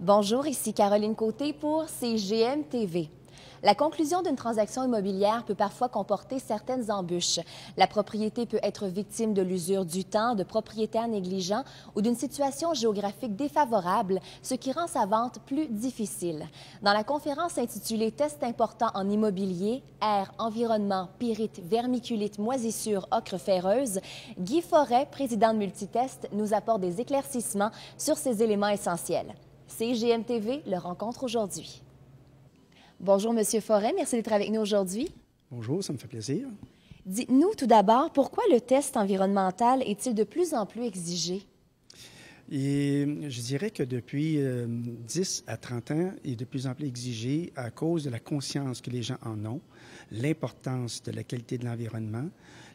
Bonjour, ici Caroline Côté pour CGM TV. La conclusion d'une transaction immobilière peut parfois comporter certaines embûches. La propriété peut être victime de l'usure du temps, de propriétaires négligents ou d'une situation géographique défavorable, ce qui rend sa vente plus difficile. Dans la conférence intitulée « Tests importants en immobilier, air, environnement, pyrite, vermiculite, moisissure, ocre ferreuse », Guy Forêt, président de Multitest, nous apporte des éclaircissements sur ces éléments essentiels. CGM TV le rencontre aujourd'hui. Bonjour, Monsieur Forêt. Merci d'être avec nous aujourd'hui. Bonjour, ça me fait plaisir. Dites-nous tout d'abord, pourquoi le test environnemental est-il de plus en plus exigé? Et je dirais que depuis 10 à 30 ans, il est de plus en plus exigé à cause de la conscience que les gens en ont, l'importance de la qualité de l'environnement,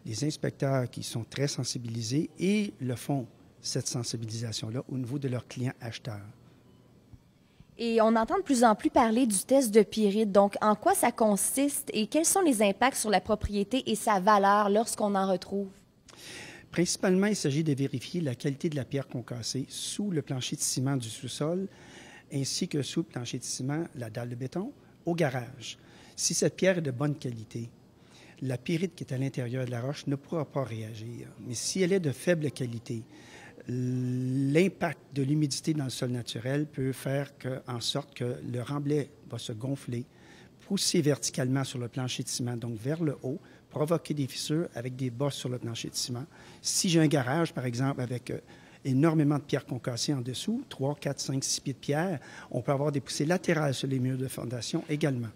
les inspecteurs qui sont très sensibilisés et le font, cette sensibilisation-là, au niveau de leurs clients acheteurs. Et on entend de plus en plus parler du test de pyrite. Donc, en quoi ça consiste et quels sont les impacts sur la propriété et sa valeur lorsqu'on en retrouve? Principalement, il s'agit de vérifier la qualité de la pierre concassée sous le plancher de ciment du sous-sol, ainsi que sous le plancher de ciment, la dalle de béton, au garage. Si cette pierre est de bonne qualité, la pyrite qui est à l'intérieur de la roche ne pourra pas réagir. Mais si elle est de faible qualité, l'impact de l'humidité dans le sol naturel peut faire en sorte que le remblai va se gonfler, pousser verticalement sur le plancher de ciment, donc vers le haut, provoquer des fissures avec des bosses sur le plancher de ciment. Si j'ai un garage, par exemple, avec énormément de pierres concassées en dessous, 3, 4, 5, 6 pieds de pierre, on peut avoir des poussées latérales sur les murs de fondation également.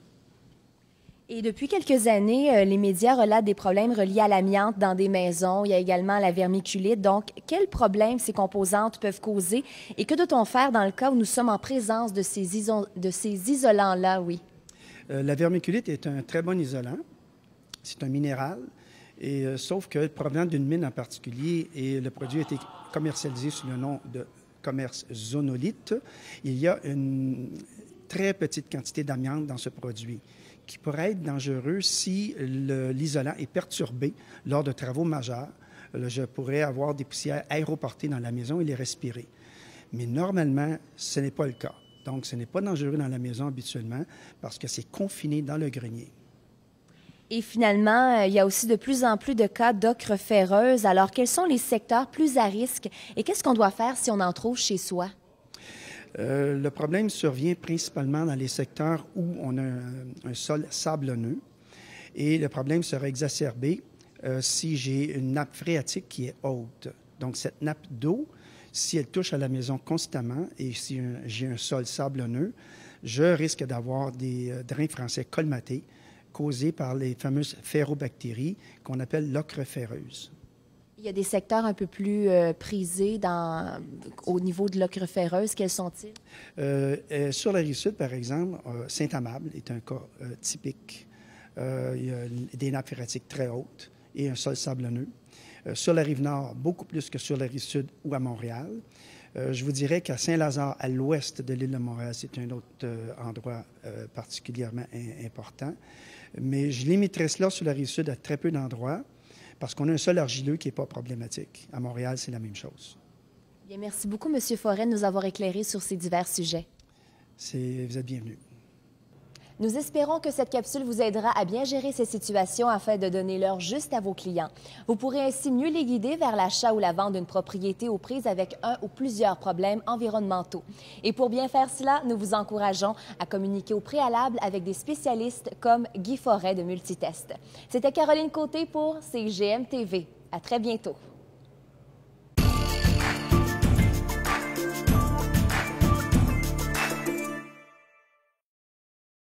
Et depuis quelques années, les médias relatent des problèmes reliés à l'amiante dans des maisons. Il y a également la vermiculite. Donc, quels problèmes ces composantes peuvent causer et que doit-on faire dans le cas où nous sommes en présence de ces isolants-là, oui? La vermiculite est un très bon isolant. C'est un minéral, et, sauf que provenant d'une mine en particulier, et le produit a été commercialisé sous le nom de commerce zonolite. Il y a une très petite quantité d'amiante dans ce produit, qui pourrait être dangereux si l'isolant est perturbé lors de travaux majeurs. Je pourrais avoir des poussières aéroportées dans la maison et les respirer. Mais normalement, ce n'est pas le cas. Donc, ce n'est pas dangereux dans la maison habituellement parce que c'est confiné dans le grenier. Et finalement, il y a aussi de plus en plus de cas d'ocre ferreuse. Alors, quels sont les secteurs plus à risque et qu'est-ce qu'on doit faire si on en trouve chez soi? Le problème survient principalement dans les secteurs où on a un sol sablonneux et le problème sera exacerbé si j'ai une nappe phréatique qui est haute. Donc, cette nappe d'eau, si elle touche à la maison constamment et si j'ai un sol sablonneux, je risque d'avoir des drains français colmatés causés par les fameuses ferrobactéries qu'on appelle l'ocre ferreuse. Il y a des secteurs un peu plus prisés au niveau de l'ocre ferreuse. Quels sont-ils? Sur la Rive-Sud, par exemple, Saint-Amable est un cas typique. Il y a des nappes phréatiques très hautes et un sol sablonneux. Sur la Rive-Nord, beaucoup plus que sur la Rive-Sud ou à Montréal. Je vous dirais qu'à Saint-Lazare, à l'ouest de l'île de Montréal, c'est un autre endroit particulièrement important. Mais je limiterais cela sur la Rive-Sud à très peu d'endroits, parce qu'on a un sol argileux qui n'est pas problématique. À Montréal, c'est la même chose. Bien, merci beaucoup, M. Forêt, de nous avoir éclairé sur ces divers sujets. Vous êtes bienvenus. Nous espérons que cette capsule vous aidera à bien gérer ces situations afin de donner l'heure juste à vos clients. Vous pourrez ainsi mieux les guider vers l'achat ou la vente d'une propriété aux prises avec un ou plusieurs problèmes environnementaux. Et pour bien faire cela, nous vous encourageons à communiquer au préalable avec des spécialistes comme Guy Forêt de Multitest. C'était Caroline Côté pour CGM TV. À très bientôt.